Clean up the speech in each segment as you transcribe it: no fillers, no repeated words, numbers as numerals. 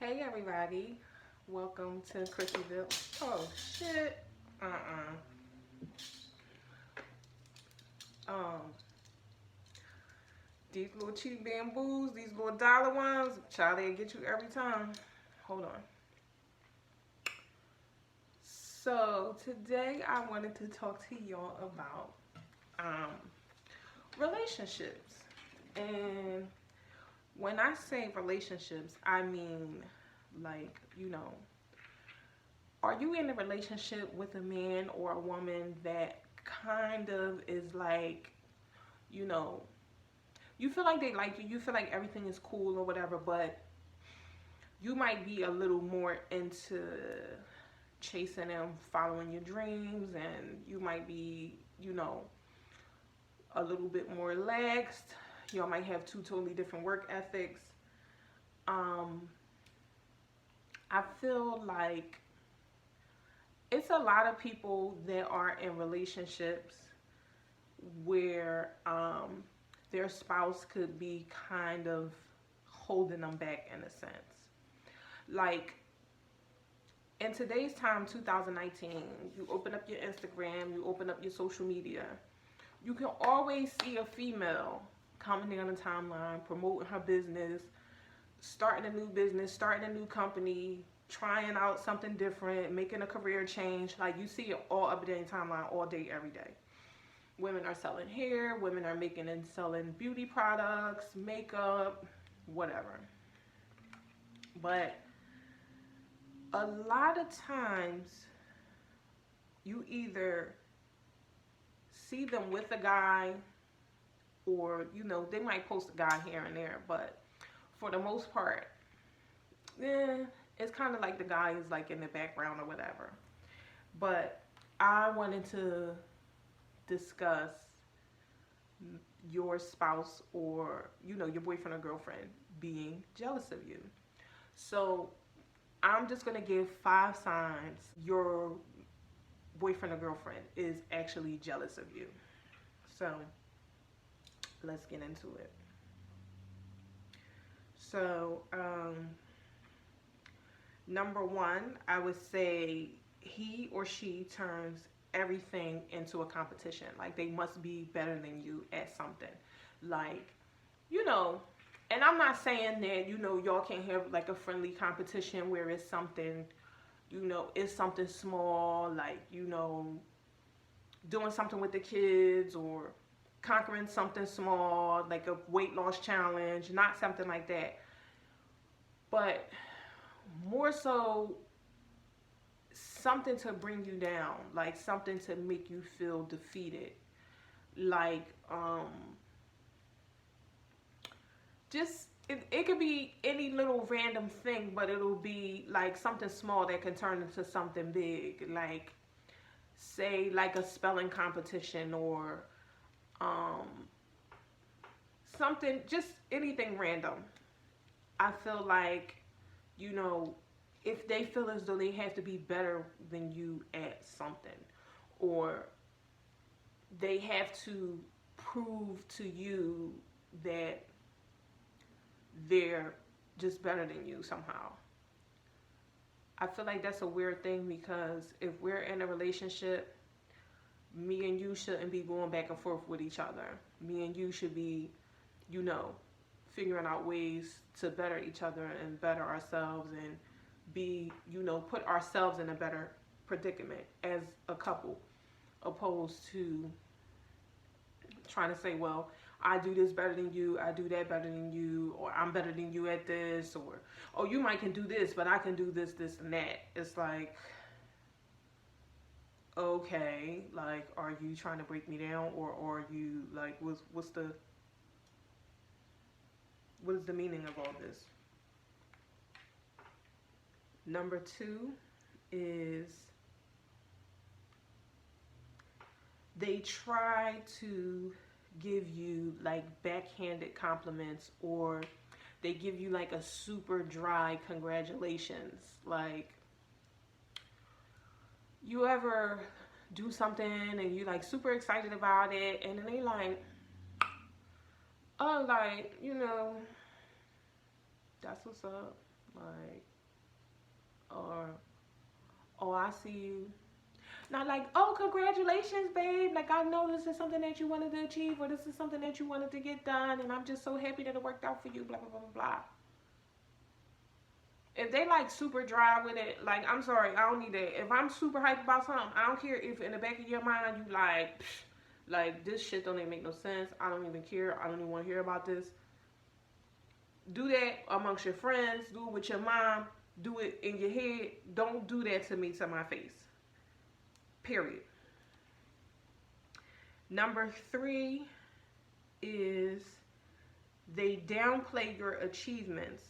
Hey everybody, welcome to Chrissyville. Oh shit. Uh-uh. Um, these little cheap bamboos, these little dollar ones, child, they get you every time. Hold on. So today I wanted to talk to y'all about um relationships. And when I say relationships, I mean like, are you in a relationship with a man or a woman that kind of is like, you know, you feel like they like you feel like everything is cool or whatever, but you might be a little more into chasing them, following your dreams, and you might be, a little bit more relaxed. Y'all might have two totally different work ethics. Um, I feel like it's a lot of people that are in relationships where their spouse could be kind of holding them back in a sense. Like in today's time, 2019, you open up your Instagram, you open up your social media, you can always see a female commenting on the timeline, promoting her business, starting a new business, starting a new company, trying out something different, making a career change. Like you see it all up and down the timeline all day, every day. Women are selling hair, women are making and selling beauty products, makeup, whatever. But a lot of times you either see them with a guy or, they might post a guy here and there, but for the most part, it's kind of like the guy is like in the background or whatever. But I wanted to discuss your spouse or your boyfriend or girlfriend being jealous of you. So I'm just gonna give 5 signs your boyfriend or girlfriend is actually jealous of you. So let's get into it. So number one, I would say he or she turns everything into a competition. Like they must be better than you at something. Like, and I'm not saying that, y'all can't have like a friendly competition where it's something, it's something small, like, doing something with the kids or conquering something small, like a weight loss challenge, not something like that. But more so something to bring you down, like something to make you feel defeated. Like just it could be any little random thing, but it'll be like something small that can turn into something big. Like say like a spelling competition or um something, just anything random. I feel like, you know, if they feel as though they have to be better than you at something, or they have to prove to you that they're just better than you somehow. I feel like that's a weird thing because if we're in a relationship, me and you shouldn't be going back and forth with each other. Me and you should be, you know, figuring out ways to better each other and better ourselves and be, put ourselves in a better predicament as a couple, opposed to trying to say, well, I do this better than you, I do that better than you, or I'm better than you at this, or oh, you might can do this, but I can do this, this, and that. It's like, okay, like, are you trying to break me down, or are you like, what is the meaning of all this? Number two is they try to give you like backhanded compliments, or they give you like a super dry congratulations. Like, you ever do something and you like super excited about it, and then they like, oh, like, that's what's up. Like, or oh, I see you. Not like, oh, congratulations, babe. Like, I know this is something that you wanted to achieve, or this is something that you wanted to get done, and I'm just so happy that it worked out for you, blah, blah, blah, blah, blah. If they like super dry with it, like, I'm sorry, I don't need that. If I'm super hyped about something, I don't care if in the back of your mind you like, psh, like, this shit don't even make no sense. I don't even care. I don't even want to hear about this. Do that amongst your friends. Do it with your mom. Do it in your head. Don't do that to me, to my face. Period. Number 3 is they downplay your achievements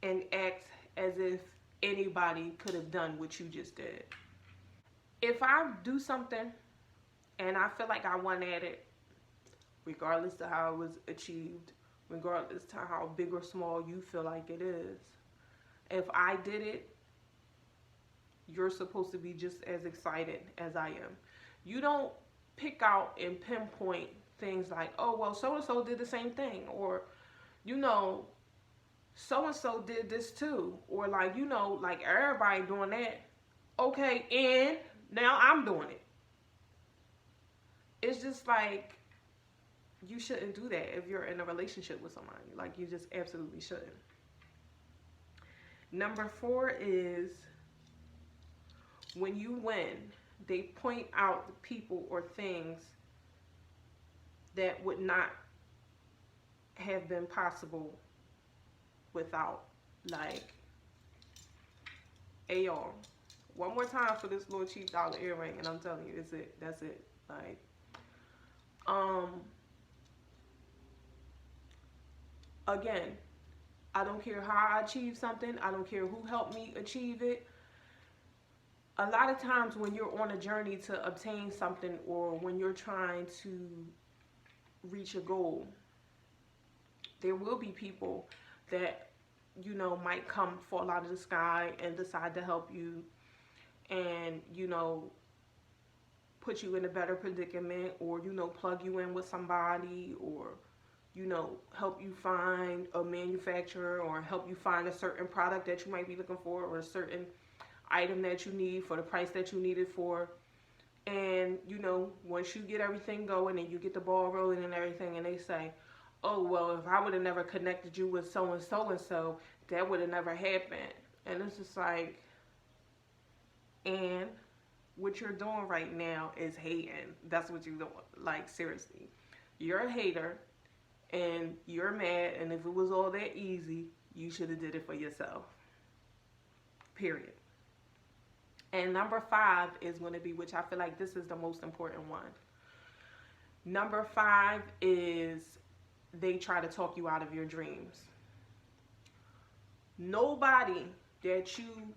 and act as if anybody could have done what you just did. If I do something and I feel like I won at it, regardless to how it was achieved, regardless to how big or small you feel like it is, if I did it, you're supposed to be just as excited as I am. You don't pick out and pinpoint things like, oh, well, so-and-so did the same thing, or, you know, so-and-so did this too, or like, you know, like everybody doing that. Okay, and now I'm doing it. It's just like, you shouldn't do that if you're in a relationship with somebody. Like, you just absolutely shouldn't. Number 4 is when you win, they point out the people or things that would not have been possible without. Like, hey y'all, one more time for this little cheap dollar earring, and I'm telling you, it's it. That's it. Like, again, I don't care how I achieve something. I don't care who helped me achieve it. A lot of times when you're on a journey to obtain something, or when you're trying to reach a goal, there will be people that, you know, might fall out of the sky and decide to help you and, you know, put you in a better predicament, or, you know, plug you in with somebody, or, you know, help you find a manufacturer, or help you find a certain product that you might be looking for, or a certain item that you need for the price that you need it for. And, you know, once you get everything going and you get the ball rolling and everything, and they say, oh, well, if I would have never connected you with so and so and so, that would have never happened. And it's just like, and what you're doing right now is hating. That's what you're doing. Like, seriously. You're a hater and you're mad, and if it was all that easy, you should have did it for yourself. Period. And number 5 is going to be, which I feel like this is the most important one. Number 5 is they try to talk you out of your dreams. Nobody that you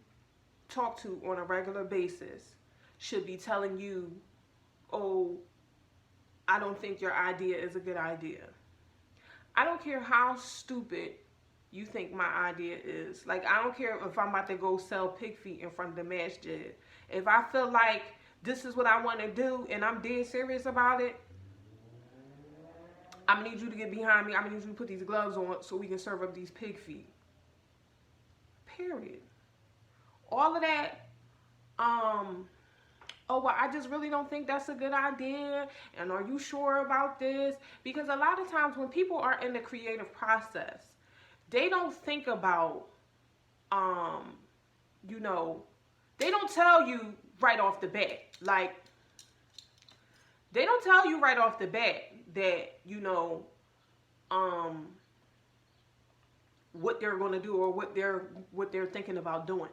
talk to on a regular basis should be telling you, oh, I don't think your idea is a good idea. I don't care how stupid you think my idea is. Like, I don't care if I'm about to go sell pig feet in front of the masjid. If I feel like this is what I want to do and I'm dead serious about it, I'm going to need you to get behind me. I'm going to need you to put these gloves on so we can serve up these pig feet. Period. All of that, oh, well, I just really don't think that's a good idea. And are you sure about this? Because a lot of times when people are in the creative process, they don't think about, you know, they don't tell you right off the bat. Like, they don't tell you right off the bat that, you know, what they're going to do, or what they're thinking about doing.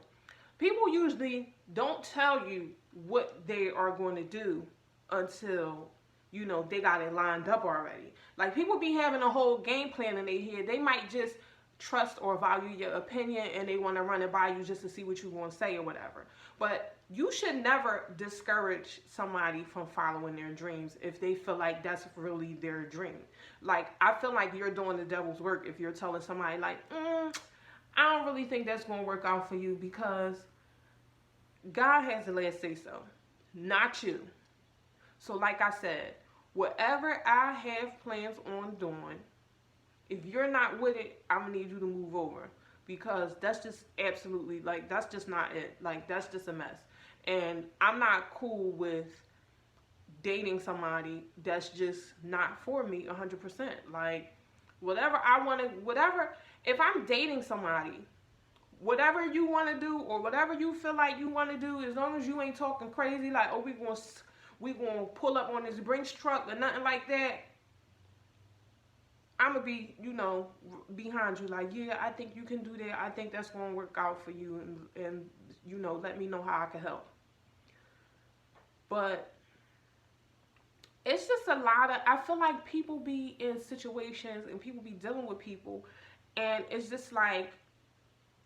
People usually don't tell you what they are going to do until, you know, they got it lined up already. Like, people be having a whole game plan in their head. They might just trust or value your opinion, and they want to run it by you just to see what you're going to say or whatever. But you should never discourage somebody from following their dreams if they feel like that's really their dream. Like, I feel like you're doing the devil's work if you're telling somebody like, I don't really think that's going to work out for you, because God has the last say so, not you. So like I said, whatever I have plans on doing, if you're not with it, I'm going to need you to move over. because that's just absolutely, like, that's just not it. Like, that's just a mess. And I'm not cool with dating somebody that's just not for me 100%. Like, whatever I want to, whatever, if I'm dating somebody, whatever you want to do or whatever you feel like you want to do, as long as you ain't talking crazy like, oh, we gonna pull up on this Brinks truck or nothing like that, I'm gonna be, behind you. Like, yeah, I think you can do that. I think that's gonna work out for you, and let me know how I can help. But it's just a lot of, I feel like people be in situations and people be dealing with people, and it's just like,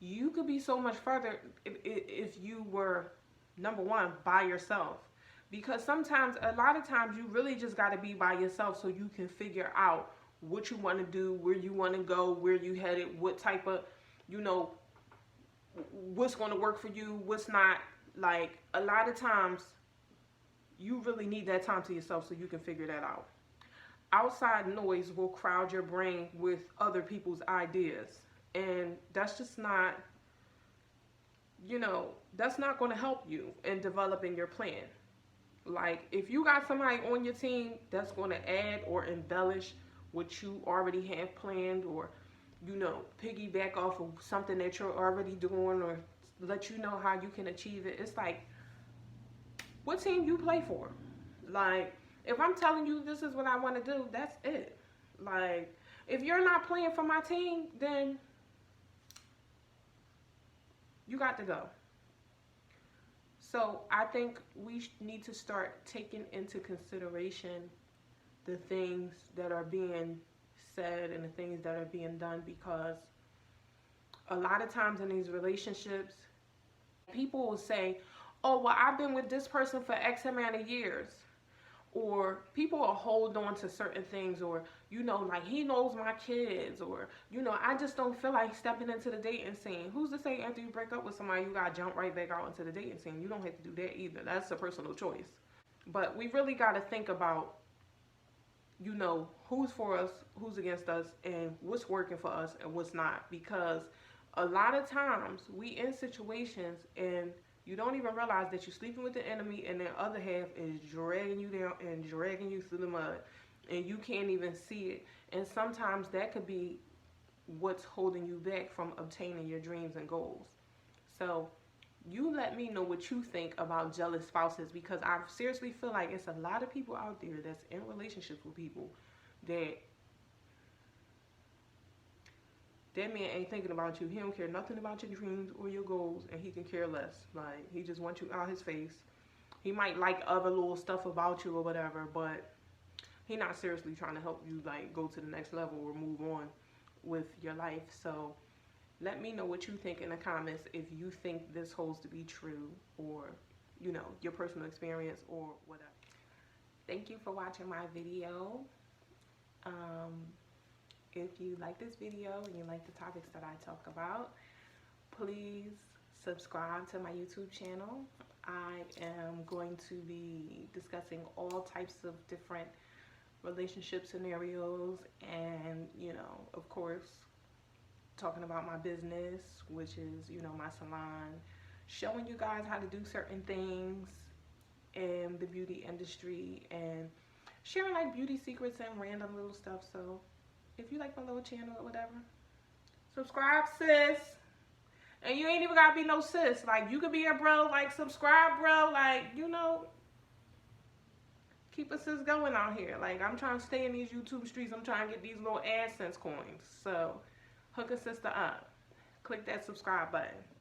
you could be so much further if you were, number one, by yourself. Because sometimes, a lot of times, you really just got to be by yourself so you can figure out what you want to do, where you want to go, where you headed, what type of, what's going to work for you, what's not. Like, a lot of times, you really need that time to yourself so you can figure that out. Outside noise will crowd your brain with other people's ideas. And that's just not, that's not going to help you in developing your plan. Like, if you got somebody on your team that's going to add or embellish what you already have planned, or, piggyback off of something that you're already doing, or let you know how you can achieve it, it's like, what team you play for? Like, if I'm telling you this is what I want to do, that's it. Like, if you're not playing for my team, then you got to go. So I think we need to start taking into consideration the things that are being said and the things that are being done, because a lot of times in these relationships, people will say, oh, well, I've been with this person for X amount of years. Or people will hold on to certain things, or, like, he knows my kids, or, I just don't feel like stepping into the dating scene. Who's to say after you break up with somebody, you got to jump right back out into the dating scene? You don't have to do that either. That's a personal choice. But we really got to think about, who's for us, who's against us, and what's working for us and what's not. Because a lot of times we in situations and you don't even realize that you're sleeping with the enemy, and the other half is dragging you down and dragging you through the mud, and you can't even see it. And sometimes that could be what's holding you back from obtaining your dreams and goals. So you let me know what you think about jealous spouses, because I seriously feel like it's a lot of people out there that's in relationships with people that man ain't thinking about you. He don't care nothing about your dreams or your goals, and he can care less. Like, he just wants you out his face. He might like other little stuff about you or whatever, but he not seriously trying to help you, like, go to the next level or move on with your life. So let me know what you think in the comments, if you think this holds to be true, or, your personal experience or whatever. Thank you for watching my video. If you like this video and you like the topics that I talk about, please subscribe to my YouTube channel. I am going to be discussing all types of different relationship scenarios, and, of course, talking about my business, which is, my salon, showing you guys how to do certain things in the beauty industry, and sharing, like, beauty secrets and random little stuff. So if you like my little channel or whatever, subscribe, sis. And you ain't even gotta be no sis. Like, you could be a bro, like, subscribe, bro. Like, keep a sis going out here. Like, I'm trying to stay in these YouTube streets. I'm trying to get these little AdSense coins. So hook a sister up. Click that subscribe button.